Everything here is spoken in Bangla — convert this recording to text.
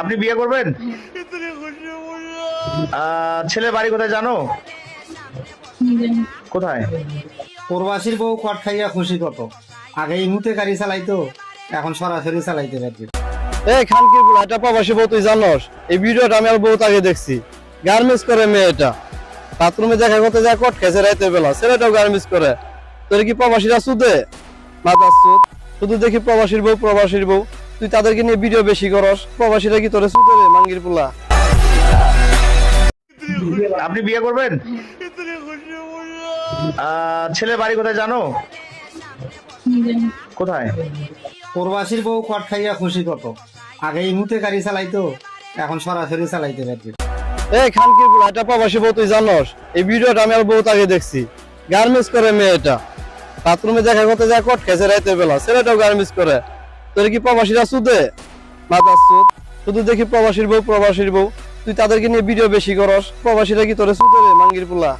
আপনি বিয়ে করবেন? ছেলে বাড়ি কোথায় জানো? কোথায়? প্রবাসীর বউ কট খাইয়া খুশি কত, আগে ইমুতে গাড়ি চালাইতো, এখন সরাসরি চালাইতে পারবি। এই খানকির পোলা, এটা প্রবাসী বউ, তুই জানোস? এই ভিডিওটা আমি আর বহুত আগে দেখছি। গার্মেন্টস করে মেয়েটা, বাথরুমে দেখা করতে যায়, কট খেয়েছে রাইতের বেলা, ছেলেটাও গার্মেন্টস করে। তোর কি প্রবাসীরা সুদে মাদার সুদ? শুধু দেখি প্রবাসীর বউ প্রবাসীর বউ, তুই তাদেরকে নিয়ে ভিডিও বেশি করস। প্রবাসীরা কি তোরে সুদে রে মাঙ্গির পোলা? আপনি বিয়ে করবেন? ছেলে বাড়ি কোথায় জানো? কোথায়? প্রবাসীর বউ কট খাইয়া খুশি কত, আগে ইমুতে গাড়ি চালাইতো, এখন সরাসরি চালাইতে পারবি। এই খানকির পোলা, এটা প্রবাসী বউ, তুই জানোস? এই ভিডিওটা আমি আর বহুত আগে দেখছি। গার্মেন্টস করে মেয়েটা, বাথরুমে দেখা করতে যায়, কট খেয়েছে রাইতের বেলা, ছেলেটাও গার্মেন্টস করে। তোর কি প্রবাসীরা সুদে মাদার সুদ? শুধু দেখি প্রবাসীর বউ প্রবাসীর বউ, তুই তাদেরকে নিয়ে ভিডিও বেশি করস। প্রবাসীরা কি তোরে সুদে রে মাঙ্গির পোলা?